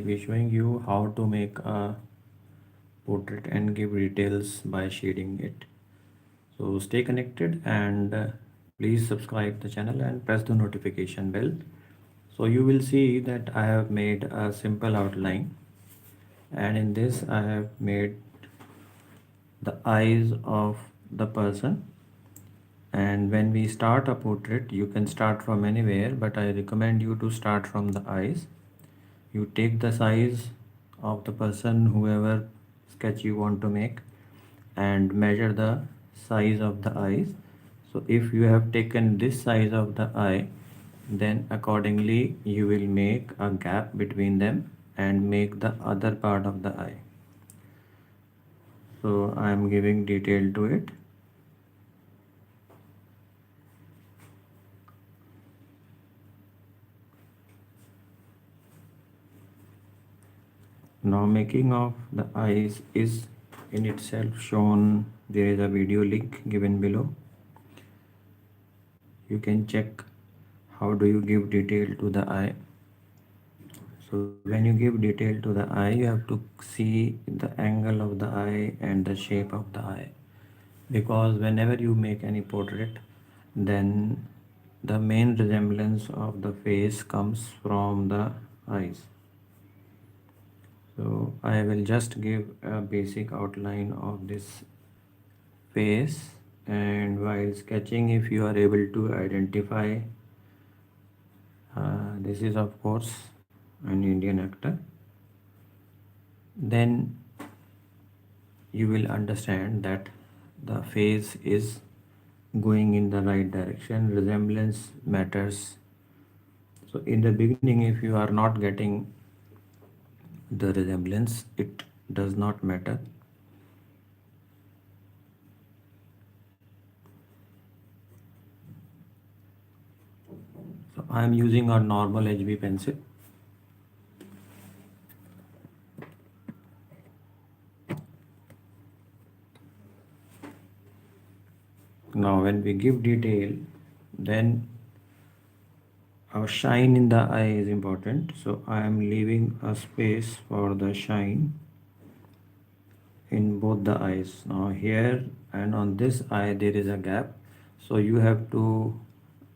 be showing you how to make a portrait and give details by shading it. So stay connected and please subscribe the channel and press the notification bell. So you will see that I have made a simple outline, and in this I have made the eyes of the person. And when we start a portrait, you can start from anywhere, but I recommend you to start from the eyes. You take the size of the person, whoever sketch you want to make, and measure the size of the eyes. So if you have taken this size of the eye, then accordingly you will make a gap between them and make the other part of the eye. So I am giving detail to it. Now making of the eyes is in itself shown. There is a video link given below. You can check how do you give detail to the eye. So when you give detail to the eye, you have to see the angle of the eye and the shape of the eye, because whenever you make any portrait, then the main resemblance of the face comes from the eyes. So I will just give a basic outline of this face, and while sketching, if you are able to identify, this is of course an Indian actor, then you will understand that the face is going in the right direction. Resemblance matters. So in the beginning, if you are not getting the resemblance, it does not matter. So I am using a normal HB pencil. Now when we give detail, then our shine in the eye is important. So I am leaving a space for the shine in both the eyes. Now here and on this eye there is a gap, so you have to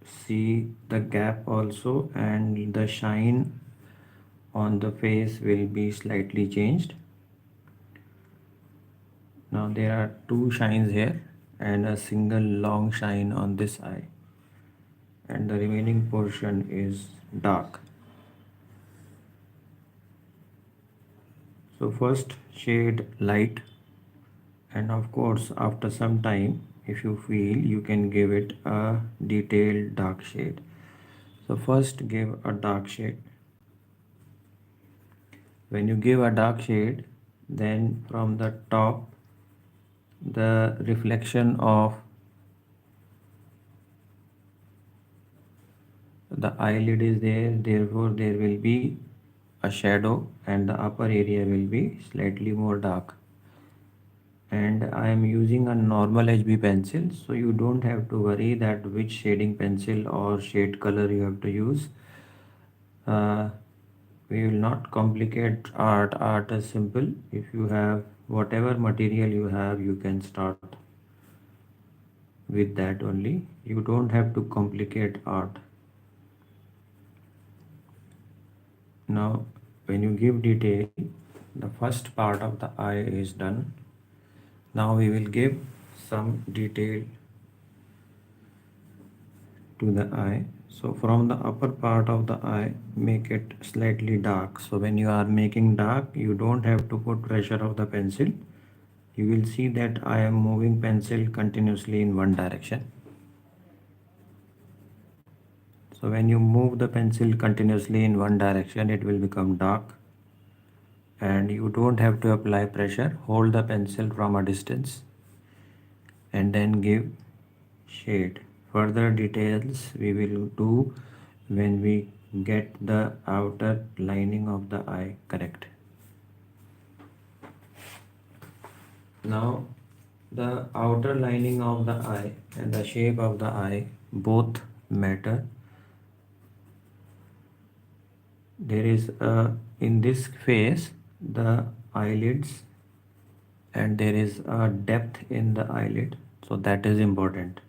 see the gap also, and the shine on the face will be slightly changed. Now there are two shines here and a single long shine on this eye, and the remaining portion is dark. So first shade light, and of course after some time, if you feel, you can give it a detailed dark shade. So first give a dark shade. When you give a dark shade, then from the top, the reflection of the eyelid is there, therefore there will be a shadow and the upper area will be slightly more dark. And I am using a normal HB pencil, so you don't have to worry that which shading pencil or shade color you have to use. We will not complicate art. Art is simple. If you have whatever material you have, you can start with that only. You don't have to complicate art. Now when you give detail, the first part of the eye is done. Now we will give some detail to the eye. So from the upper part of the eye, make it slightly dark. So when you are making dark, you don't have to put pressure of the pencil. You will see that I am moving pencil continuously in one direction. So when you move the pencil continuously in one direction, it will become dark, and you don't have to apply pressure. Hold the pencil from a distance and then give shade. Further details we will do when we get the outer lining of the eye correct. Now the outer lining of the eye and the shape of the eye both matter. there is in this face the eyelids, and there is a depth in the eyelid, so that is important.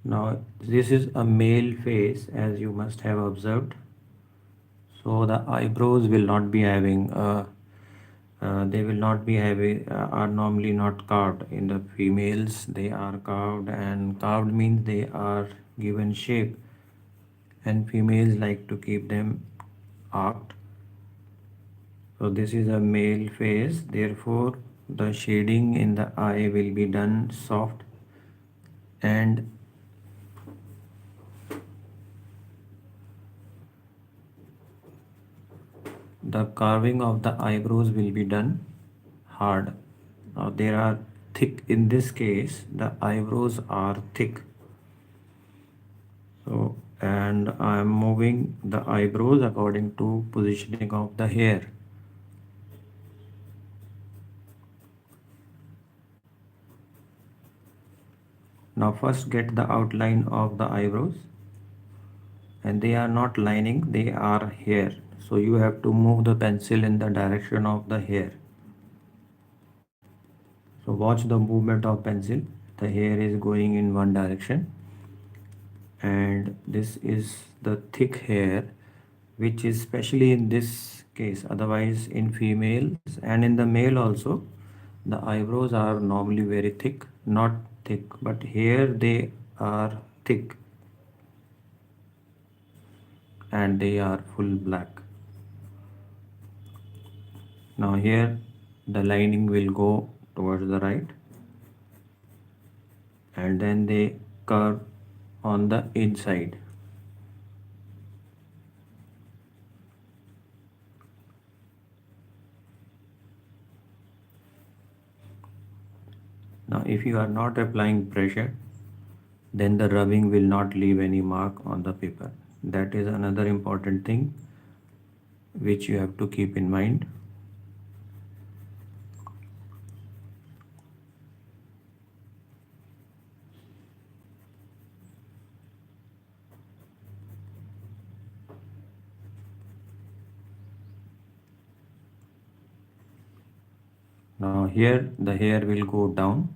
Now this is a male face, as you must have observed, so the eyebrows will not be having they will not be having are normally not carved. In the females they are carved, and carved means they are given shape, and females like to keep them arched. So this is a male face, therefore the shading in the eye will be done soft, and the carving of the eyebrows will be done hard. Now there are thick, in this case the eyebrows are thick. So, and I am moving the eyebrows according to positioning of the hair. Now first get the outline of the eyebrows, and they are not lining, they are hair. So you have to move the pencil in the direction of the hair. So watch the movement of pencil. The hair is going in one direction, and this is the thick hair, which is especially in this case. Otherwise in females and in the male also, the eyebrows are normally very thick, not thick, but here they are thick and they are full black. Now here the lining will go towards the right, and then they curve on the inside. Now if you are not applying pressure, then the rubbing will not leave any mark on the paper. That is another important thing which you have to keep in mind. Now here the hair will go down,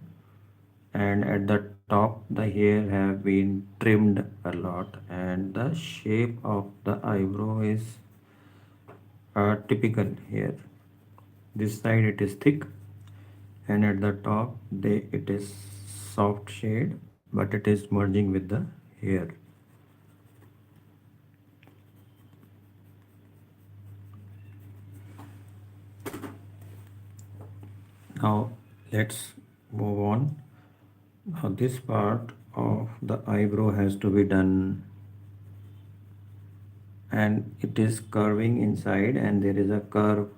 and at the top the hair have been trimmed a lot, and the shape of the eyebrow is typical here. This side it is thick, and at the top it is soft shade, but it is merging with the hair. Now let's move on. Now this part of the eyebrow has to be done, and it is curving inside, and there is a curve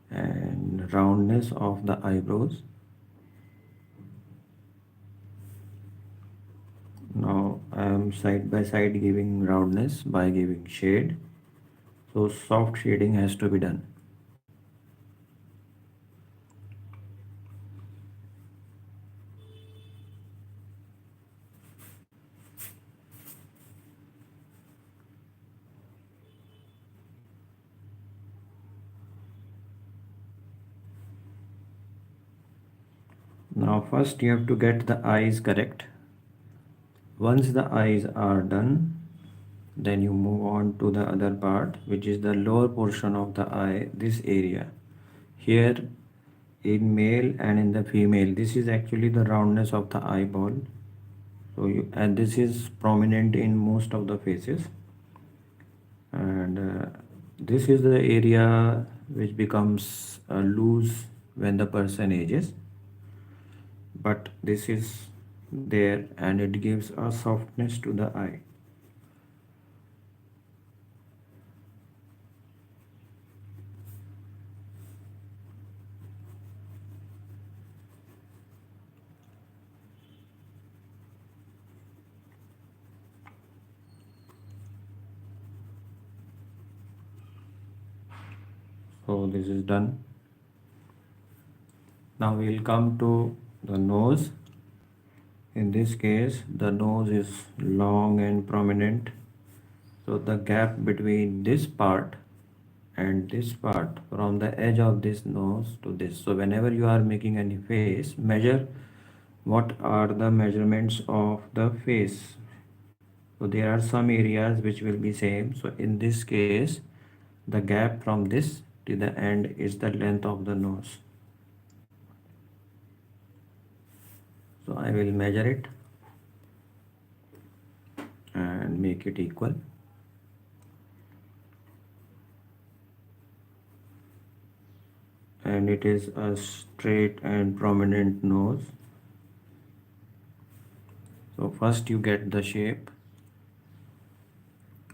and roundness of the eyebrows. Now I am side by side giving roundness by giving shade, so soft shading has to be done. Now first you have to get the eyes correct. Once the eyes are done, then you move on to the other part, which is the lower portion of the eye, this area. Here in male and in the female, this is actually the roundness of the eyeball. So and this is prominent in most of the faces, and this is the area which becomes loose when the person ages, but this is there, and it gives a softness to the eye. So this is done. Now we will come to the nose. In this case, the nose is long and prominent. So the gap between this part and this part, from the edge of this nose to this. So whenever you are making any face, measure what are the measurements of the face. So there are some areas which will be same. So in this case, the gap from this to the end is the length of the nose. So I will measure it and make it equal. And it is a straight and prominent nose. So first you get the shape,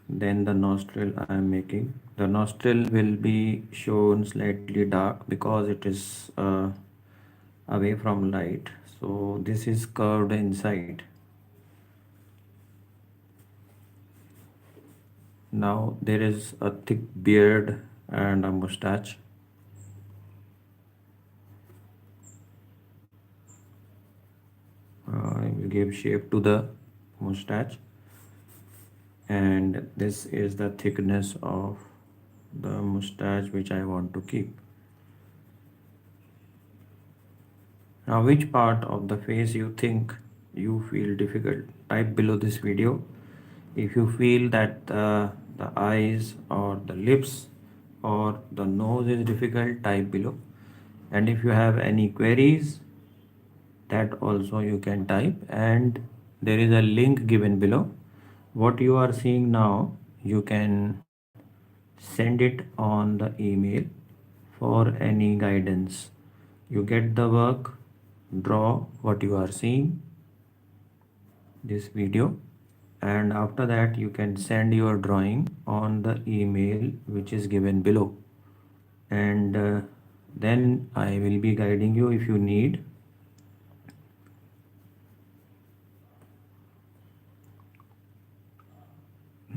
then the nostril I am making. The nostril will be shown slightly dark because it is away from light. So this is curved inside. Now there is a thick beard and a mustache. I will give shape to the mustache, and this is the thickness of the mustache which I want to keep. Now which part of the face you think you feel difficult? Type below this video. If you feel that the eyes or the lips or the nose is difficult, type below. And if you have any queries, that also you can type, and there is a link given below. What you are seeing now, you can send it on the email for any guidance. You get the work, draw what you are seeing this video, and after that you can send your drawing on the email which is given below, and then I will be guiding you if you need.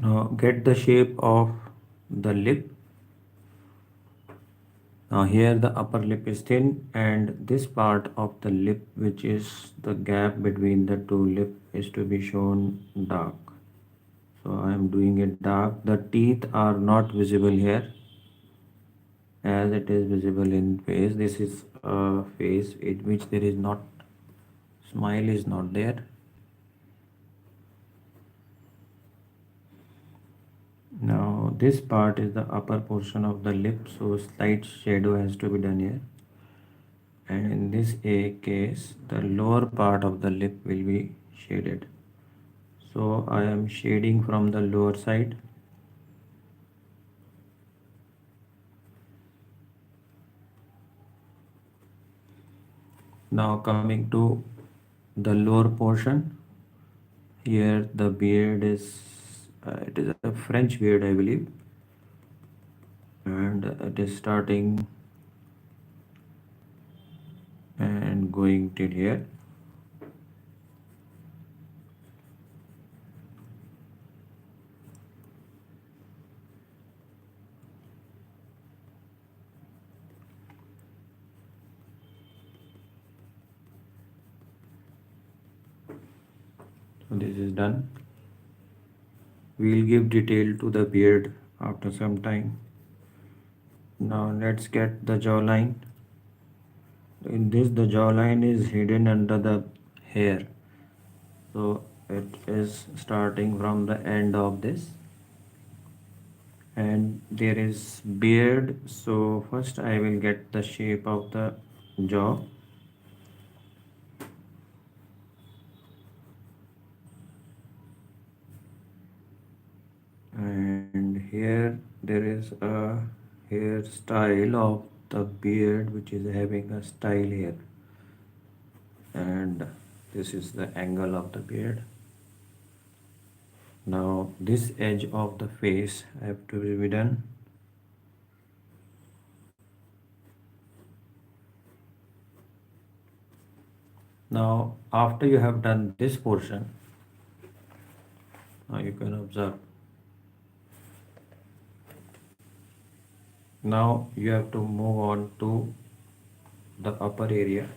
Now get the shape of the lip. Now here the upper lip is thin, and this part of the lip, which is the gap between the two lip, is to be shown dark. So I am doing it dark. The teeth are not visible here as it is visible in face. This is a face in which there is not, smile is not there. Now this part is the upper portion of the lip, so slight shadow has to be done here. And in this case, the lower part of the lip will be shaded. So I am shading from the lower side. Now coming to the lower portion, here the beard is it is a French beard, I believe, and it is starting and going till here. So this is done. We will give detail to the beard after some time. Now let's get the jawline. In this, the jawline is hidden under the hair. So it is starting from the end of this, and there is beard. So first I will get the shape of the jaw. And here there is a hairstyle of the beard which is having a style here, and this is the angle of the beard. Now this edge of the face have to be done. Now after you have done this portion, now you can observe. Now you have to move on to the upper area.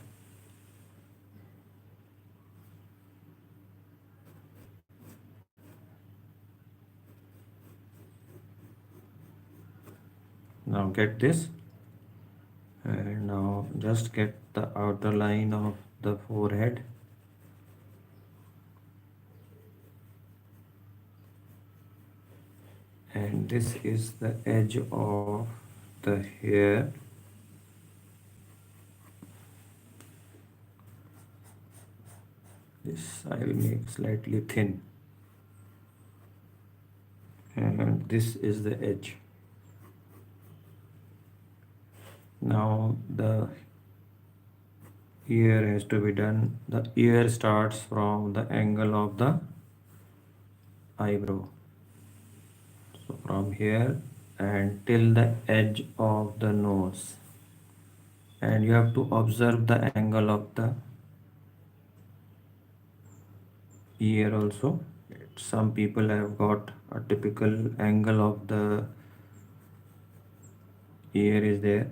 Now get this, and now just get the outer line of the forehead. And this is the edge of the hair. This I will make slightly thin, and this is the edge. Now the ear has to be done. The ear starts from the angle of the eyebrow. So from here and till the edge of the nose. And you have to observe the angle of the ear also. Some people have got a typical angle of the ear is there.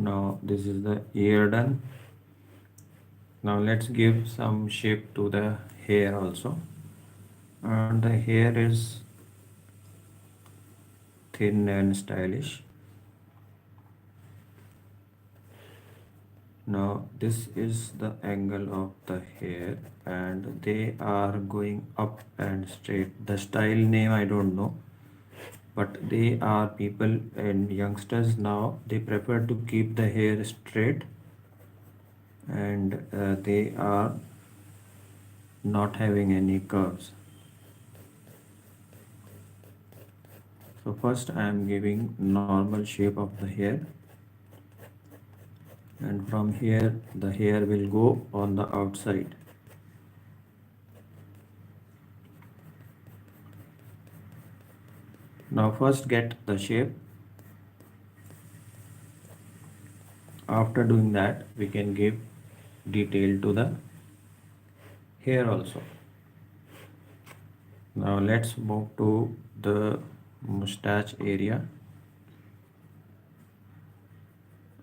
Now this is the ear done. Now let's give some shape to the hair also. And the hair is thin and stylish. Now this is the angle of the hair, and they are going up and straight. The style name I don't know, but they are people and youngsters now, they prefer to keep the hair straight, and they are not having any curves. So first I am giving normal shape of the hair, and from here the hair will go on the outside. Now first get the shape. After doing that, we can give detail to the hair also. Now let's move to the mustache area.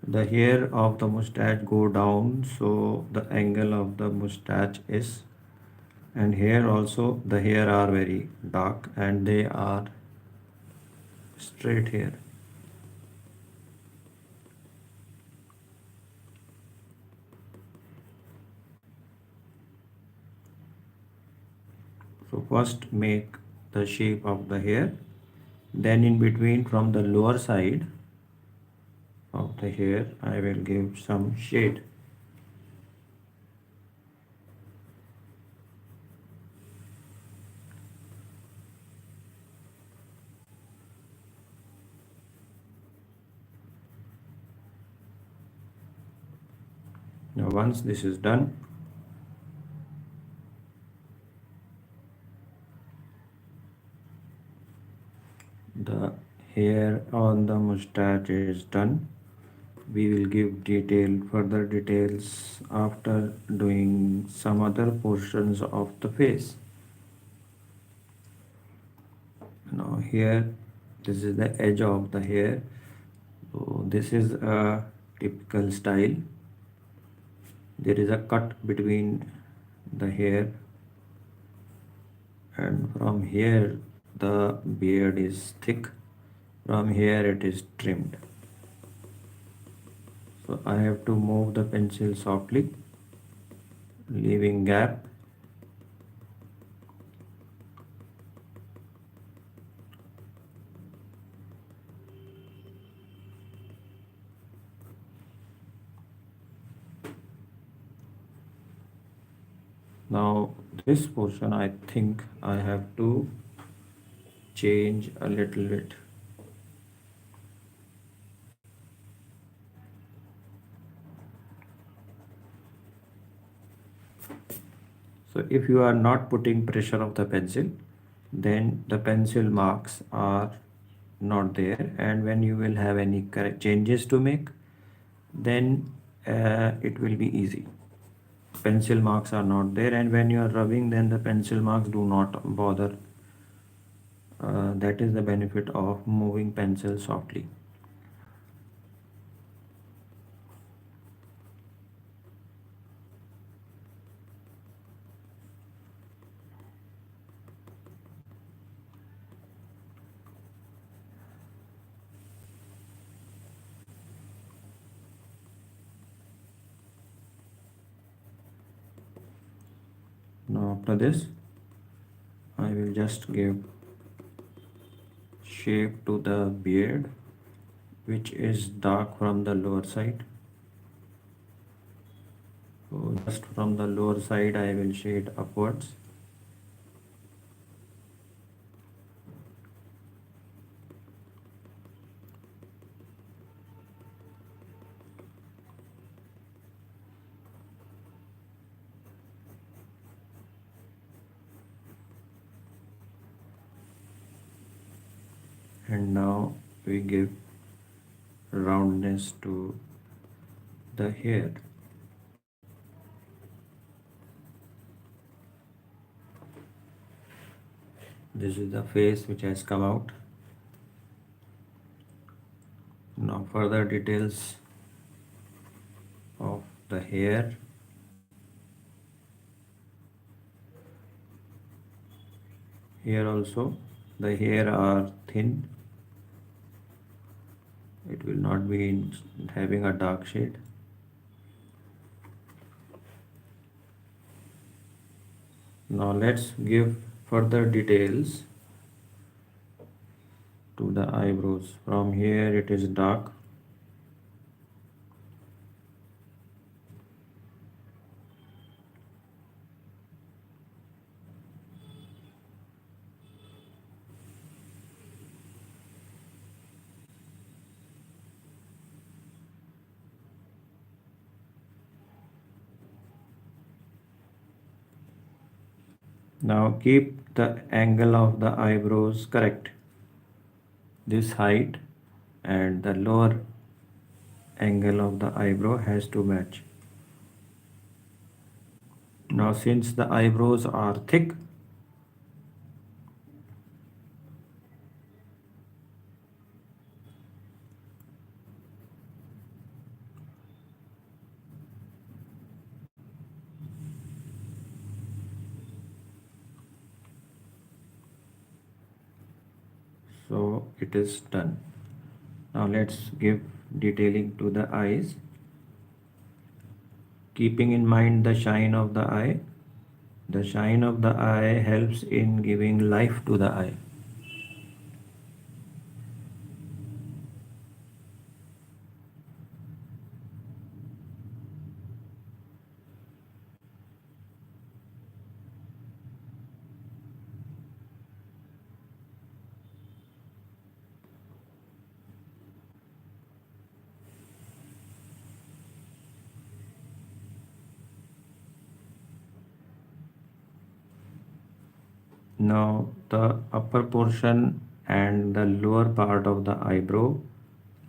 The hair of the mustache go down, so the angle of the mustache is, and here also the hair are very dark and they are straight hair. So first make the shape of the hair, then in between from the lower side of the hair I will give some shade. Now once this is done, the hair on the mustache is done. We will give further details after doing some other portions of the face. Now here, this is the edge of the hair. So this is a typical style. There is a cut between the hair, and from here the beard is thick, from here it is trimmed. So I have to move the pencil softly, leaving gap. Now this portion I think I have to change a little bit. So if you are not putting pressure of the pencil, then the pencil marks are not there, and when you will have any correct changes to make, then it will be easy. Pencil marks are not there, and when you are rubbing, then the pencil marks do not bother. That is the benefit of moving pencil softly. Now after this, I will just give shape to the beard, which is dark from the lower side. So just from the lower side I will shade upwards. And now we give roundness to the hair. This is the face which has come out. Now further details of the hair. Here also the hair are thin. It will not be having a dark shade. Now let's give further details to the eyebrows. From here it is dark. Now keep the angle of the eyebrows correct. This height and the lower angle of the eyebrow has to match. Now since the eyebrows are thick, so it is done. Now let's give detailing to the eyes, keeping in mind the shine of the eye. The shine of the eye helps in giving life to the eye. Now the upper portion and the lower part of the eyebrow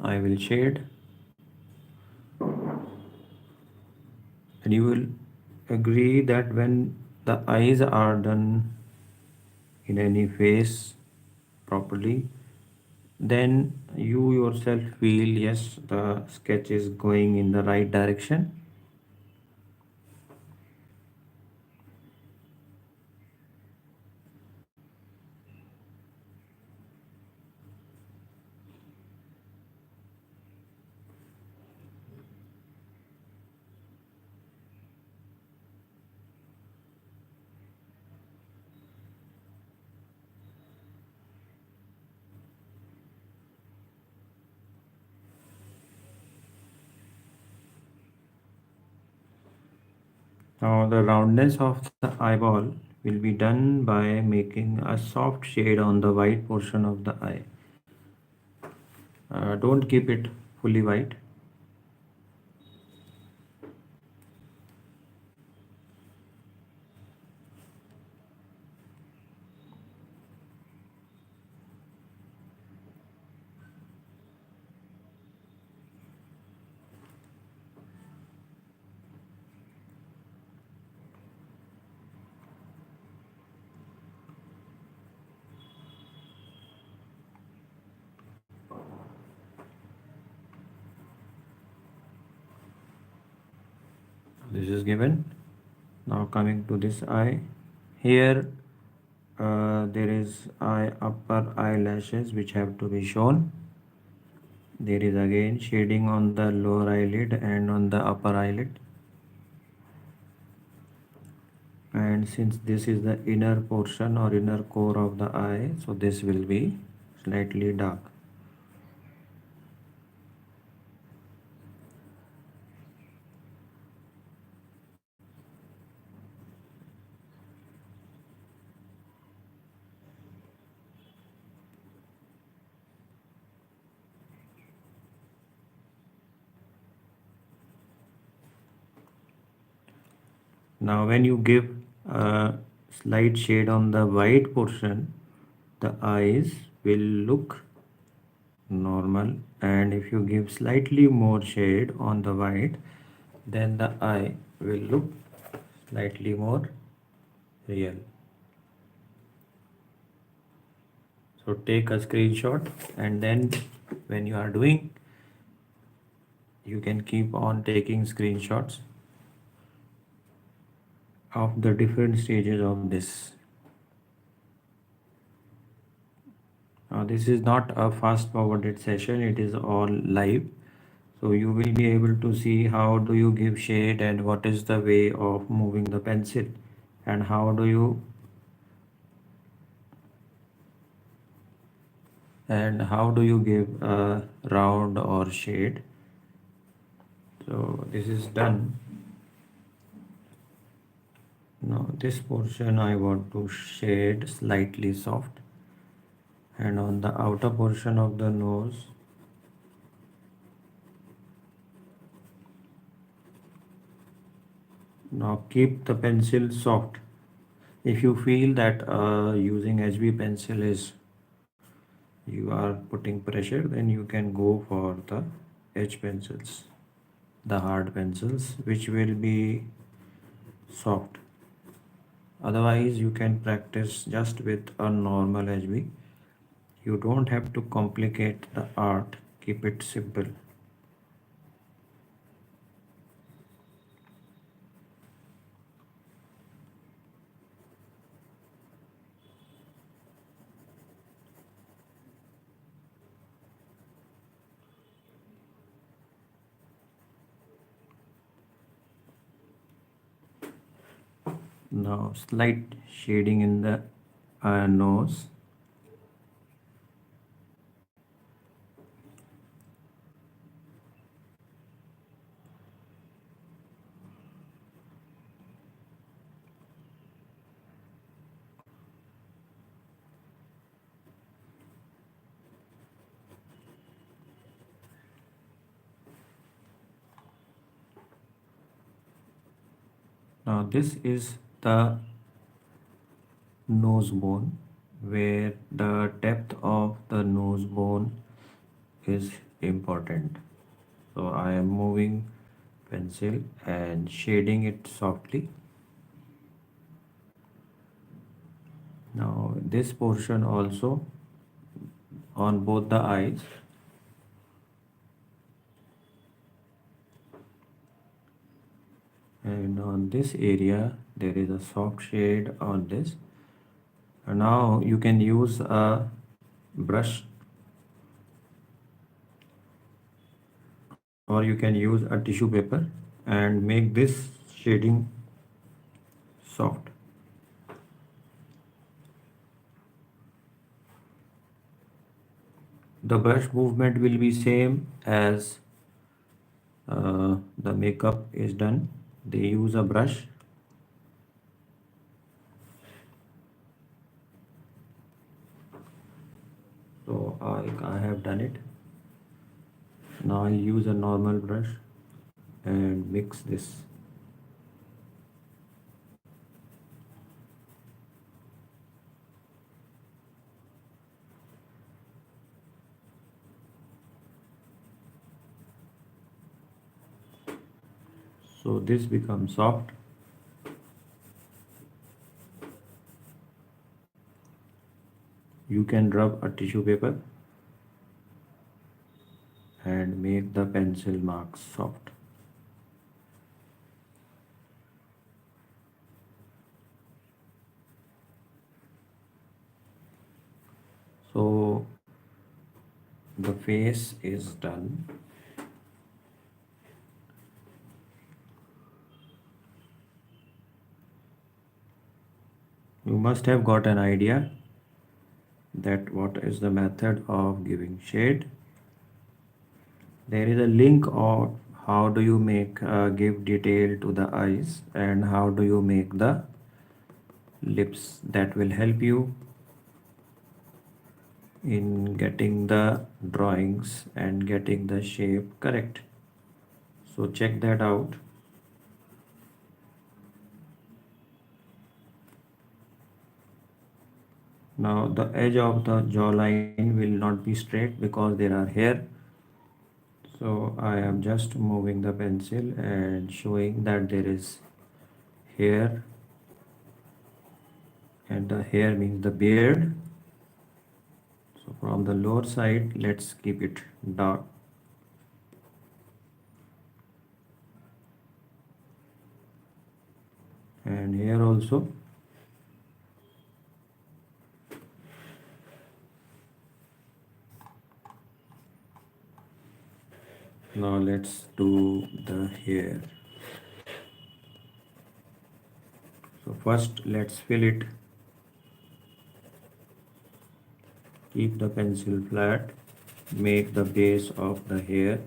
I will shade, and you will agree that when the eyes are done in any face properly, then you yourself feel yes, the sketch is going in the right direction. Now the roundness of the eyeball will be done by making a soft shade on the white portion of the eye. Don't keep it fully white. this is given. Now coming to this eye, here there is upper eyelashes which have to be shown. There is again shading on the lower eyelid and on the upper eyelid. And since this is the inner portion or inner core of the eye, so this will be slightly dark. Now when you give a slight shade on the white portion, the eyes will look normal, and if you give slightly more shade on the white, then the eye will look slightly more real. So take a screenshot, and then when you are doing, you can keep on taking screenshots of the different stages of this. Now this is not a fast forwarded session, it is all live. So you will be able to see how do you give shade and what is the way of moving the pencil, and how do you give a round or shade. So this is done. Now this portion I want to shade slightly soft, and on the outer portion of the nose, now keep the pencil soft. If you feel that using HB pencil is you are putting pressure, then you can go for the H pencils, the hard pencils, which will be soft. Otherwise you can practice just with a normal HB. You don't have to complicate the art, keep it simple. Now slight shading in the nose. Now this is the nose bone, where the depth of the nose bone is important. So I am moving pencil and shading it softly. Now this portion also on both the eyes. And on this area there is a soft shade on this. And now you can use a brush, or you can use a tissue paper and make this shading soft. The brush movement will be same as the makeup is done. They use a brush. So I have done it. Now I'll use a normal brush and mix this. So this becomes soft. You can rub a tissue paper and make the pencil marks soft. So the face is done. You must have got an idea that what is the method of giving shade. There is a link of how do you make give detail to the eyes and how do you make the lips. That will help you in getting the drawings and getting the shape correct. So check that out. Now the edge of the jawline will not be straight because there are hair. So I am just moving the pencil and showing that there is hair, and the hair means the beard. So from the lower side, let's keep it dark. And here also. Now let's do the hair. So first let's fill it. Keep the pencil flat. Make the base of the hair.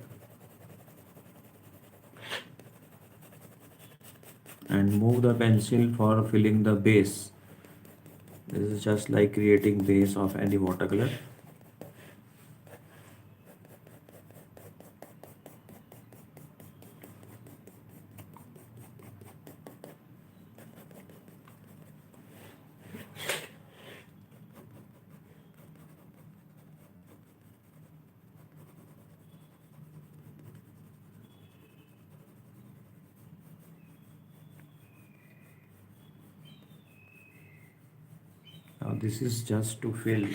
And move the pencil for filling the base. This is just like creating base of any watercolor. Now this is just to fill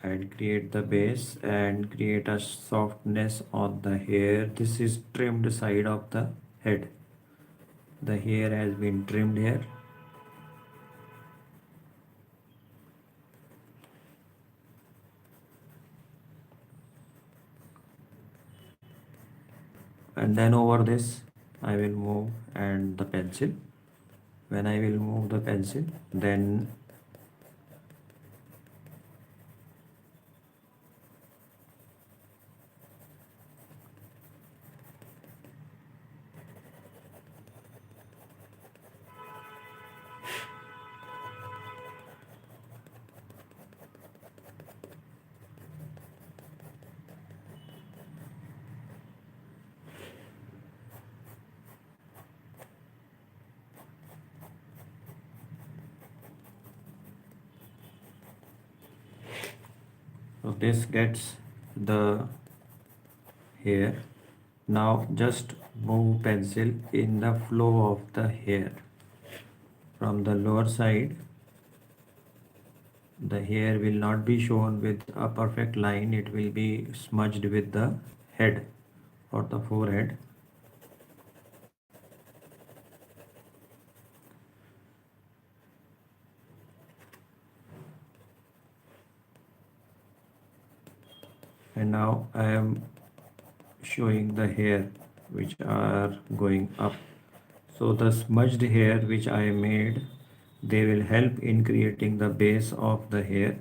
and create the base and create a softness on the hair. This is trimmed side of the head. The hair has been trimmed here. And then over this I will move and the pencil. When I will move the pencil, then so this gets the hair. Now just move pencil in the flow of the hair. From the lower side, the hair will not be shown with a perfect line. It will be smudged with the head or the forehead. And now I am showing the hair which are going up. So the smudged hair which I made, they will help in creating the base of the hair.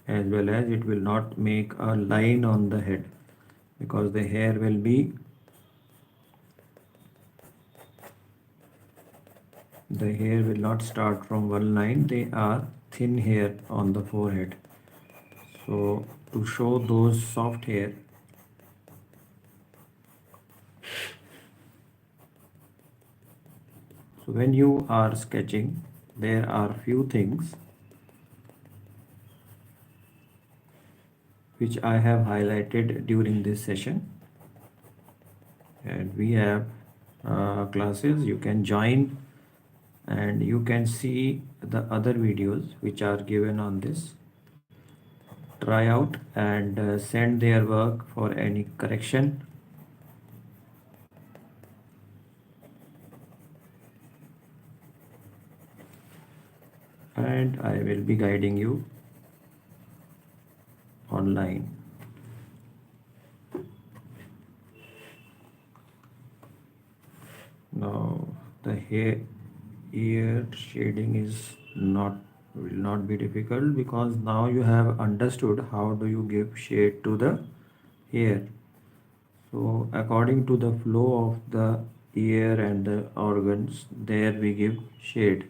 As well as it will not make a line on the head because the hair will be not start from one line. They are thin hair on the forehead. So to show those soft hair, so when you are sketching, there are few things which I have highlighted during this session, and we have classes you can join and you can see the other videos which are given on this. Try out and send their work for any correction. and I will be guiding you online. Now the hair ear shading is not will not be difficult, because now you have understood how do you give shade to the hair. So according to the flow of the ear and the organs, there we give shade.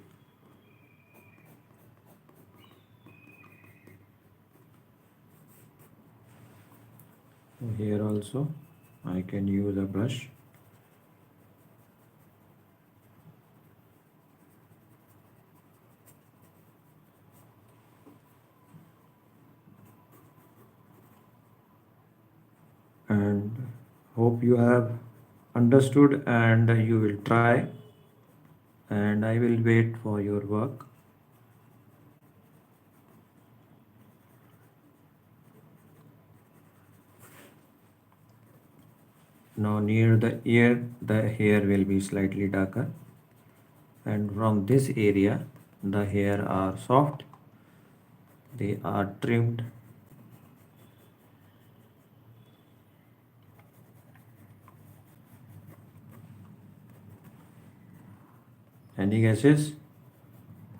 So here also I can use a brush. And hope you have understood and you will try, and I will wait for your work. Now near the ear the hair will be slightly darker, and from this area the hair are soft, they are trimmed. Any guesses?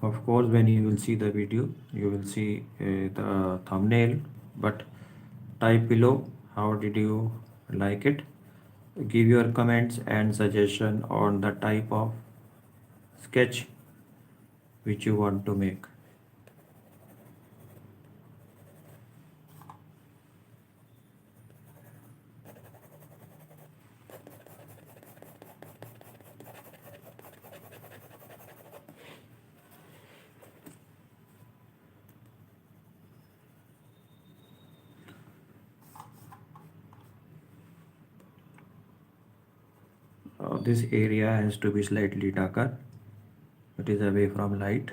Of course, when you will see the video, you will see the thumbnail, but type below how did you like it. Give your comments and suggestion on the type of sketch which you want to make. This area has to be slightly darker. It is away from light.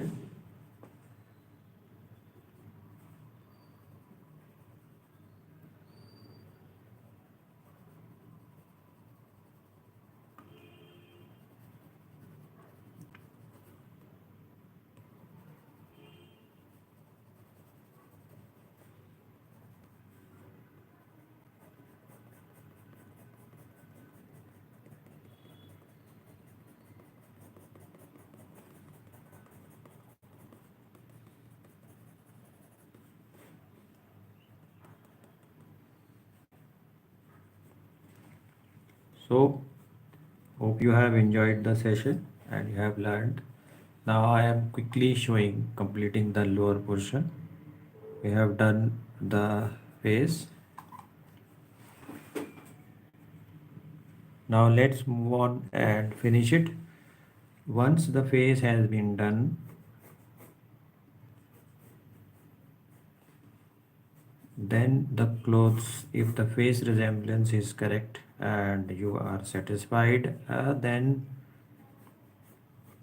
So hope you have enjoyed the session and you have learned. Now I am quickly showing completing the lower portion. We have done the face. Now let's move on and finish it. Once the face has been done, then the clothes, if the face resemblance is correct and you are satisfied, then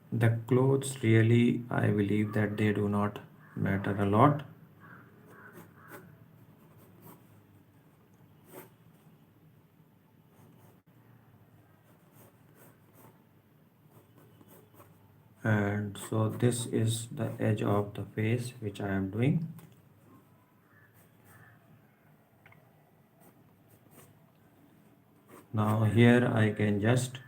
the clothes really, I believe that they do not matter a lot. And so this is the edge of the face which I am doing. Now here I can just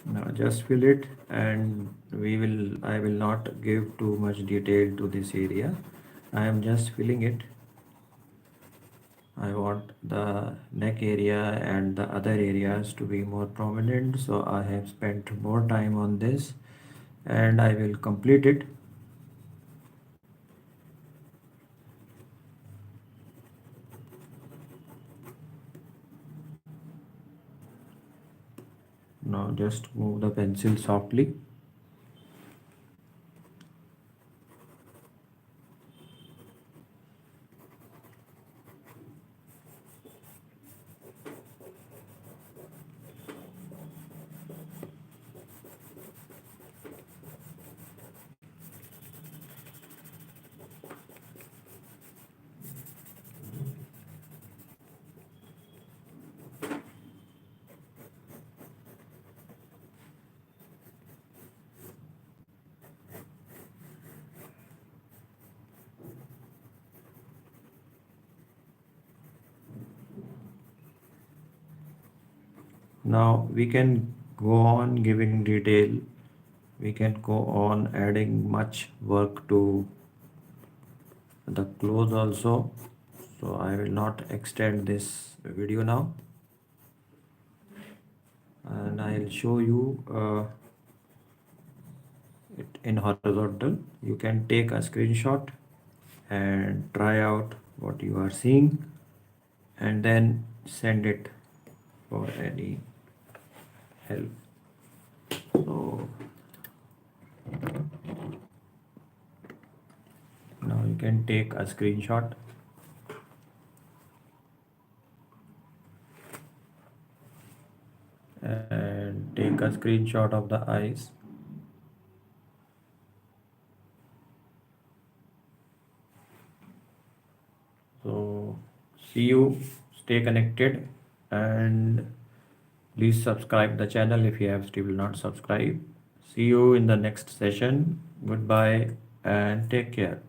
now just fill it, and I will not give too much detail to this area. I am just filling it. I want the neck area and the other areas to be more prominent, so I have spent more time on this and I will complete it. Now just move the pencil softly. Now we can go on giving detail. We can go on adding much work to the clothes also. So I will not extend this video now, and I'll show you it in horizontal. You can take a screenshot and try out what you are seeing and then send it for any help. So now you can take a screenshot and take a screenshot of the eyes. So see you, stay connected, and please subscribe the channel if you have still not subscribed. See you in the next session. Goodbye and take care.